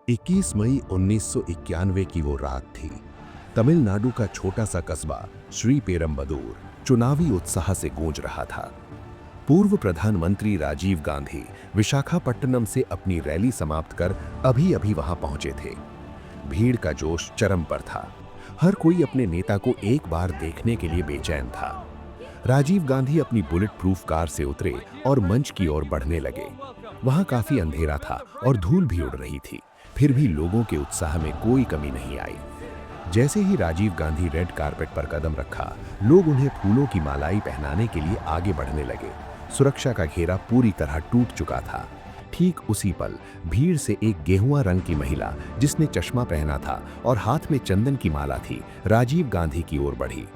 21 मई 1991 की वो रात थी। तमिलनाडु का छोटा सा कस्बा श्री पेरम्बदूर चुनावी उत्साह से गूंज रहा था। पूर्व प्रधानमंत्री राजीव गांधी विशाखापट्टनम से अपनी रैली समाप्त कर अभी अभी वहां पहुंचे थे। भीड़ का जोश चरम पर था। हर कोई अपने नेता को एक बार देखने के लिए बेचैन था। राजीव गांधी अपनी बुलेट प्रूफ कार से उतरे और मंच की ओर बढ़ने लगे। वहां काफी अंधेरा था और धूल भी उड़ रही थी, फिर भी लोगों के उत्साह में कोई कमी नहीं आई। जैसे ही राजीव गांधी रेड कारपेट पर कदम रखा, लोग उन्हें फूलों की मालाएं पहनाने के लिए आगे बढ़ने लगे। सुरक्षा का घेरा पूरी तरह टूट चुका था। ठीक उसी पल भीड़ से एक गेहुआ रंग की महिला, जिसने चश्मा पहना था और हाथ में चंदन की माला थी, राजीव गांधी की ओर बढ़ी।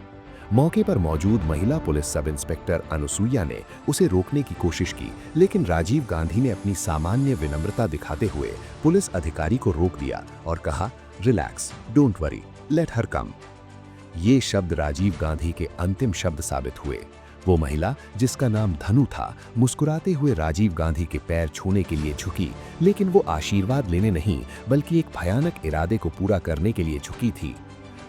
मौके पर मौजूद महिला पुलिस सब इंस्पेक्टर अनुसुईया ने उसे रोकने की कोशिश की, लेकिन राजीव गांधी ने अपनी सामान्य विनम्रता दिखाते हुए पुलिस अधिकारी को रोक दिया और कहा, relax, don't worry, let her come. ये शब्द राजीव गांधी के अंतिम शब्द साबित हुए। वो महिला, जिसका नाम धनु था, मुस्कुराते हुए राजीव गांधी के पैर छूने के लिए झुकी, लेकिन वो आशीर्वाद लेने नहीं बल्कि एक भयानक इरादे को पूरा करने के लिए झुकी थी।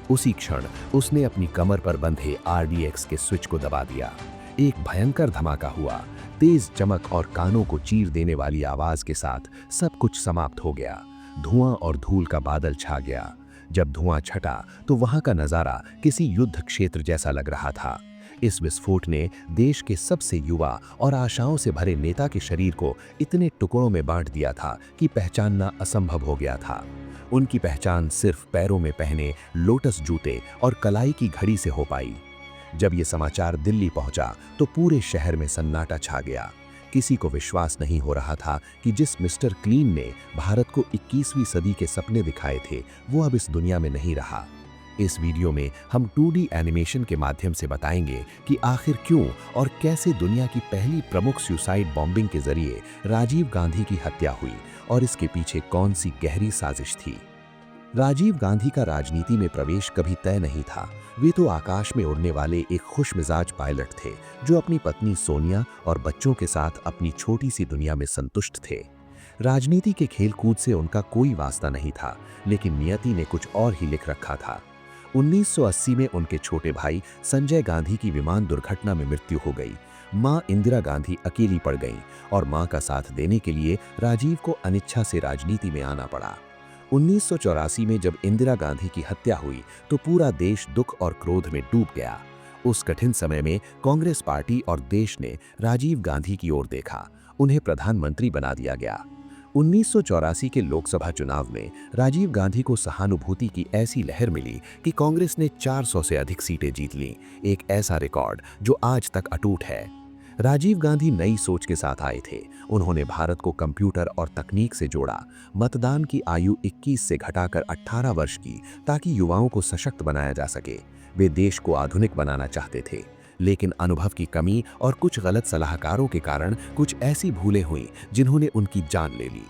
उसी क्षण उसने अपनी कमर पर बंधे RDX के स्विच को दबा दिया। एक भयंकर धमाका हुआ। तेज चमक और कानों को चीर देने वाली आवाज के साथ सब कुछ समाप्त हो गया। धुआं और धूल का बादल छा गया। जब धुआं छटा तो वहां का नजारा किसी युद्ध क्षेत्र जैसा लग रहा था। इस विस्फोट ने देश के सबसे युवा और आशाओं से भरे नेता के शरीर को इतने टुकड़ों में बांट दिया था कि पहचानना असंभव हो गया था। उनकी पहचान सिर्फ पैरों में पहने लोटस जूते और कलाई की घड़ी से हो पाई। जब ये समाचार दिल्ली पहुंचा तो पूरे शहर में सन्नाटा छा गया। किसी को विश्वास नहीं हो रहा था कि जिस मिस्टर क्लीन ने भारत को 21वीं सदी के सपने दिखाए थे, वो अब इस दुनिया में नहीं रहा। इस वीडियो में हम 2D एनिमेशन के माध्यम से बताएंगे कि आखिर क्यों और कैसे दुनिया की पहली प्रमुख सुसाइड बॉम्बिंग के जरिए राजीव गांधी की हत्या हुई और इसके पीछे कौन सी गहरी साजिश थी। राजीव गांधी का राजनीति में प्रवेश कभी तय नहीं था। वे तो आकाश में उड़ने वाले एक खुशमिजाज पायलट थे, जो अपनी पत्नी सोनिया और बच्चों के साथ अपनी छोटी सी दुनिया में संतुष्ट थे। राजनीति के खेलकूद से उनका कोई वास्ता नहीं था, लेकिन नियति ने कुछ और ही लिख रखा था। 1980 में उनके छोटे भाई संजय गांधी की विमान दुर्घटना में मृत्यु हो गई। मां इंदिरा गांधी अकेली पड़ गईं और मां का साथ देने के लिए राजीव को अनिच्छा से राजनीति में आना पड़ा। 1984 में जब इंदिरा गांधी की हत्या हुई तो पूरा देश दुख और क्रोध में डूब गया। उस कठिन समय में कांग्रेस पार्टी और देश ने राजीव गांधी की ओर देखा। उन्हें प्रधानमंत्री बना दिया गया। 1984 के लोकसभा चुनाव में राजीव गांधी को सहानुभूति की ऐसी लहर मिली कि कांग्रेस ने 400 से अधिक सीटें जीत लीं, एक ऐसा रिकॉर्ड जो आज तक अटूट है। राजीव गांधी नई सोच के साथ आए थे। उन्होंने भारत को कंप्यूटर और तकनीक से जोड़ा, मतदान की आयु 21 से घटाकर 18 वर्ष की, ताकि युवाओं को सशक्त बनाया जा सके। वे देश को आधुनिक बनाना चाहते थे, लेकिन अनुभव की कमी और कुछ गलत सलाहकारों के कारण कुछ ऐसी भूलें हुईं जिन्होंने उनकी जान ले ली।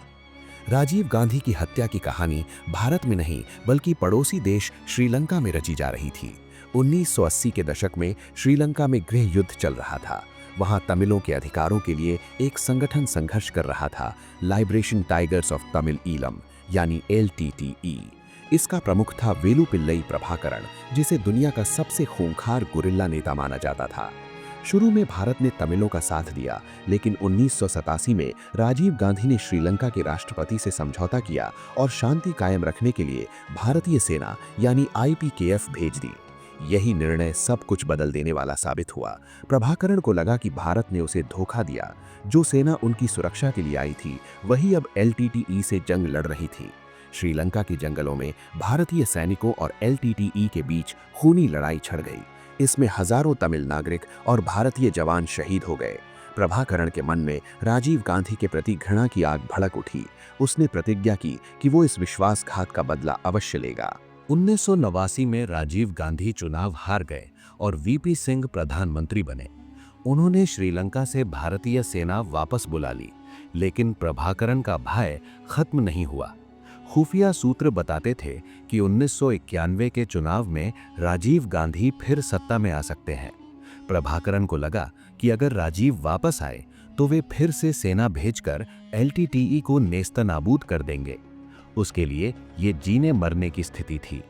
राजीव गांधी की हत्या की कहानी भारत में नहीं बल्कि पड़ोसी देश श्रीलंका में रची जा रही थी। 1980 के दशक में श्रीलंका में गृह युद्ध चल रहा था। वहां तमिलों के अधिकारों के लिए एक संगठन संघर्ष कर रहा था, लाइब्रेशन टाइगर्स ऑफ तमिल ईलम यानी LTTE। इसका प्रमुख था वेलुपिल्लई प्रभाकरण, जिसे दुनिया का सबसे खूंखार गुरिल्ला नेता माना जाता था। शुरू में भारत ने तमिलों का साथ दिया, लेकिन 1987 में राजीव गांधी ने श्रीलंका के राष्ट्रपति से समझौता किया और शांति कायम रखने के लिए भारतीय सेना यानी IPKF भेज दी। यही निर्णय सब कुछ बदल देने वाला साबित हुआ। प्रभाकरण को लगा कि भारत ने उसे धोखा दिया। जो सेना उनकी सुरक्षा के लिए आई थी, वही अब LTTE से जंग लड़ रही थी। श्रीलंका के जंगलों में भारतीय सैनिकों और LTTE के बीच खूनी लड़ाई छिड़ गई। इसमें हजारों तमिल नागरिक और भारतीय जवान शहीद हो गए। प्रभाकरण के मन में राजीव गांधी के प्रति घृणा की आग भड़क उठी। उसने प्रतिज्ञा की कि वो इस विश्वासघात का बदला अवश्य लेगा। 1989 में राजीव गांधी चुनाव हार गए और VP सिंह प्रधानमंत्री बने। उन्होंने श्रीलंका से भारतीय सेना वापस बुला ली, लेकिन प्रभाकरण का भय खत्म नहीं हुआ। खुफिया सूत्र बताते थे कि 1991 के चुनाव में राजीव गांधी फिर सत्ता में आ सकते हैं। प्रभाकरण को लगा कि अगर राजीव वापस आए तो वे फिर से सेना भेजकर LTTE को नेस्तनाबूद कर देंगे। उसके लिए ये जीने मरने की स्थिति थी।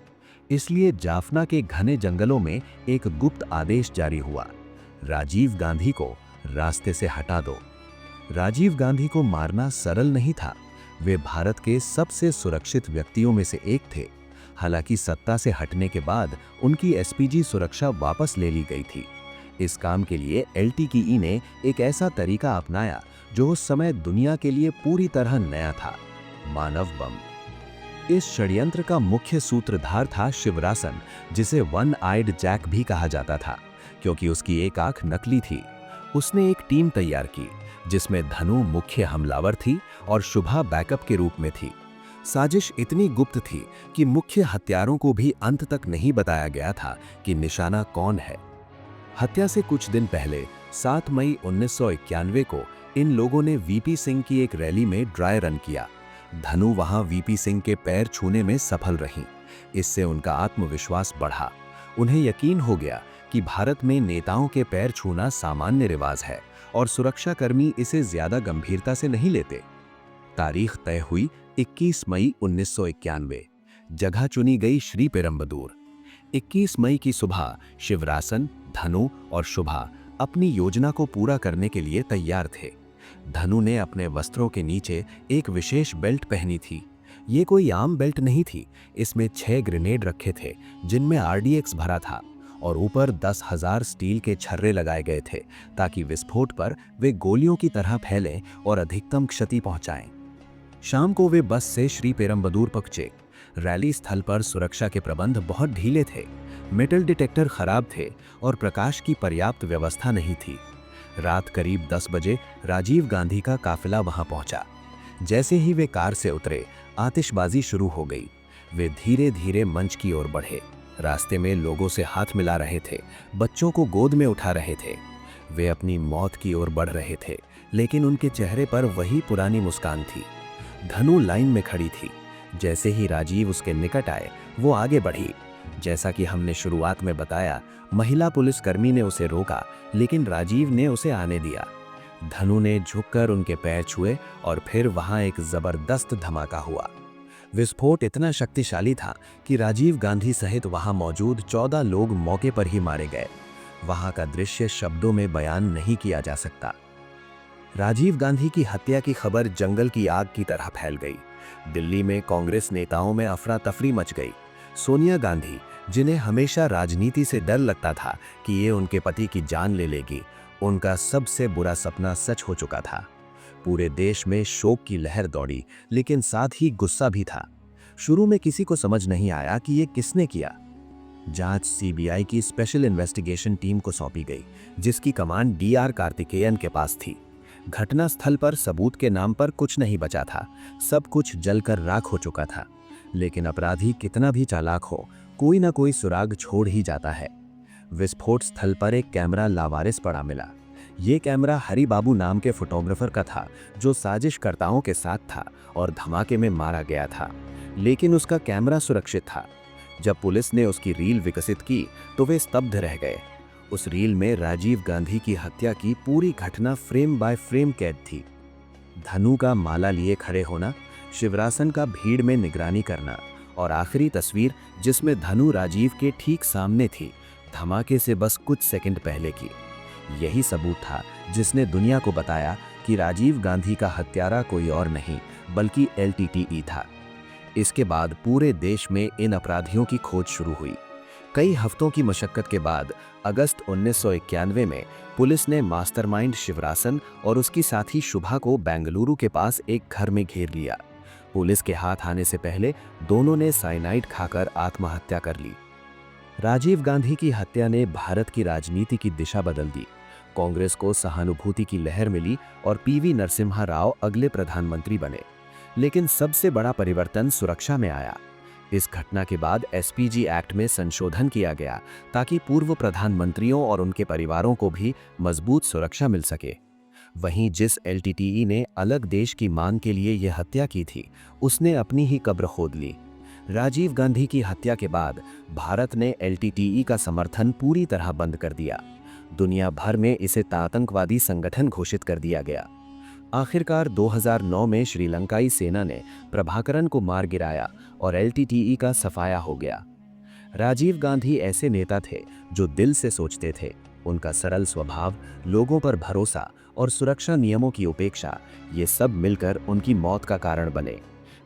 इसलिए जाफना के घने जंगलों में एक गुप्त आदेश जारी हुआ, राजीव गांधी को रास्ते से हटा दो। राजीव गांधी को मारना सरल नहीं था। वे भारत के सबसे सुरक्षित व्यक्तियों में से एक थे। हालांकि सत्ता से हटने के बाद उनकी एसपीजी सुरक्षा वापस ले ली गई थी। इस काम के लिए एलटीटीई ने एक ऐसा तरीका अपनाया जो उस समय दुनिया के लिए पूरी तरह नया था, मानव बम। इस षड्यंत्र का मुख्य सूत्रधार था शिवरासन, जिसे वन आइड जैक भी कहा जाता था क्योंकि उसकी एक आंख नकली थी। उसने एक टीम तैयार की जिसमें धनु मुख्य हमलावर थी और शुभा बैकअप के रूप में थी। साजिश इतनी गुप्त थी कि मुख्य हत्यारों को भी अंत तक नहीं बताया गया था कि निशाना कौन है। हत्या से कुछ दिन पहले 7 मई 1991 को इन लोगों ने वीपी सिंह की एक रैली में ड्राई रन किया। धनु वहां वीपी सिंह के पैर छूने में सफल रहीं। इससे उनका आत्मविश्वास बढ़ा। उन्हें यकीन हो गया कि भारत में नेताओं के पैर छूना सामान्य रिवाज है और सुरक्षाकर्मी इसे ज्यादा गंभीरता से नहीं लेते। तारीख तय हुई 21 मई 1991। जगह चुनी गई श्री पेरम्बदूर। 21 मई की सुबह शिवरासन, धनु और शुभा अपनी योजना को पूरा करने के लिए तैयार थे। धनु ने अपने वस्त्रों के नीचे एक विशेष बेल्ट पहनी थी। ये कोई आम बेल्ट नहीं थी। इसमें 6 ग्रेनेड रखे थे जिनमें आरडीएक्स भरा था और ऊपर 10,000 स्टील के छर्रे लगाए गए थे ताकि विस्फोट पर वे गोलियों की तरह फैलें और अधिकतम क्षति पहुंचाएं। शाम को वे बस से श्री पेरम्बदूर पहुंचे। रैली स्थल पर सुरक्षा के प्रबंध बहुत ढीले थे। मेटल डिटेक्टर खराब थे और प्रकाश की पर्याप्त व्यवस्था नहीं थी। रात करीब 10 बजे राजीव गांधी का काफिला वहां पहुंचा। जैसे ही वे कार से उतरे, आतिशबाजी शुरू हो गई। वे धीरे धीरे मंच की ओर बढ़े। रास्ते में लोगों से हाथ मिला रहे थे, बच्चों को गोद में उठा रहे थे। वे अपनी मौत की ओर बढ़ रहे थे, लेकिन उनके चेहरे पर वही पुरानी मुस्कान थी। धनु लाइन में खड़ी थी। जैसे ही राजीव उसके निकट आए, वो आगे बढ़ी। जैसा कि हमने शुरुआत में बताया, महिला पुलिसकर्मी ने उसे रोका, लेकिन राजीव ने उसे आने दिया। धनु ने झुककर उनके पैर छुए और फिर वहां एक जबरदस्त धमाका हुआ। विस्फोट इतना शक्तिशाली था कि राजीव गांधी सहित वहां मौजूद 14 लोग मौके पर ही मारे गए। वहां का दृश्य शब्दों में बयान नहीं किया जा सकता। राजीव गांधी की हत्या की खबर जंगल की आग की तरह फैल गई। दिल्ली में कांग्रेस नेताओं में अफरा तफरी मच गई। सोनिया गांधी, जिन्हें हमेशा राजनीति से डर लगता था कि ये उनके पति की जान ले लेगी, उनका सबसे बुरा सपना सच हो चुका था। पूरे देश में शोक की लहर दौड़ी, लेकिन साथ ही गुस्सा भी था। शुरू में किसी को समझ नहीं आया कि ये किसने किया। जांच सीबीआई की स्पेशल इन्वेस्टिगेशन टीम को सौंपी गई, जिसकी कमान डीआर कार्तिकेयन के पास थी। घटना स्थल पर सबूत के नाम पर कुछ नहीं बचा था। सब कुछ जलकर राख हो चुका था। लेकिन अपराधी कितना भी चालाक हो, कोई ना कोई सुराग छोड़ ही जाता है। विस्फोट स्थल पर एक कैमरा लावारिस पड़ा मिला। ये कैमरा हरि बाबू नाम के फोटोग्राफर का था, जो साजिशकर्ताओं के साथ था और धमाके में मारा गया था। लेकिन उसका कैमरा सुरक्षित था। जब पुलिस ने उसकी रील विकसित की तो वे स्तब्ध रह गए। उस रील में राजीव गांधी की हत्या की पूरी घटना फ्रेम बाय फ्रेम कैद थी। धनु का माला लिए खड़े होना, शिवरासन का भीड़ में निगरानी करना और आखिरी तस्वीर जिसमें धनु राजीव के ठीक सामने थी, धमाके से बस कुछ सेकंड पहले की। यही सबूत था जिसने दुनिया को बताया कि राजीव गांधी का हत्यारा कोई और नहीं बल्कि एलटीटीई था। इसके बाद पूरे देश में इन अपराधियों की खोज शुरू हुई। कई हफ्तों की मशक्कत के बाद अगस्त 1991 में पुलिस ने मास्टरमाइंड शिवरासन और उसकी साथी शुभा को बेंगलुरु के पास एक घर में घेर लिया। पुलिस के हाथ आने से पहले दोनों ने साइनाइड खाकर आत्महत्या कर ली। राजीव गांधी की हत्या ने भारत की राजनीति की दिशा बदल दी। कांग्रेस को सहानुभूति की लहर मिली और पीवी नरसिम्हा राव अगले प्रधानमंत्री बने। लेकिन सबसे बड़ा परिवर्तन सुरक्षा में आया। इस घटना के बाद एसपीजी एक्ट में संशोधन किया गया ताकि पूर्व प्रधानमंत्रियों और उनके परिवारों को भी मजबूत सुरक्षा मिल सके। वहीं जिस एलटीटीई ने अलग देश की मांग के लिए यह हत्या की थी, उसने अपनी ही कब्र खोद ली। राजीव गांधी की हत्या के बाद भारत ने एलटीटीई का समर्थन पूरी तरह बंद कर दिया। दुनिया भर में इसे आतंकवादी संगठन घोषित कर दिया गया। आखिरकार 2009 में श्रीलंकाई सेना ने प्रभाकरन को मार गिराया और एलटीटीई का सफाया हो गया। राजीव गांधी ऐसे नेता थे जो दिल से सोचते थे। उनका सरल स्वभाव, लोगों पर भरोसा और सुरक्षा नियमों की उपेक्षा, ये सब मिलकर उनकी मौत का कारण बने।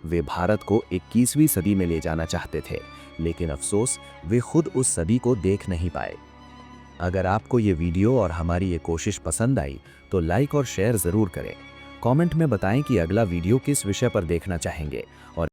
वे भारत को 21वीं सदी में ले जाना चाहते थे, लेकिन अफसोस वे खुद उस सदी को देख नहीं पाए। अगर आपको ये वीडियो और हमारी ये कोशिश पसंद आई तो लाइक और शेयर ज़रूर करें। कमेंट में बताएं कि अगला वीडियो किस विषय पर देखना चाहेंगे और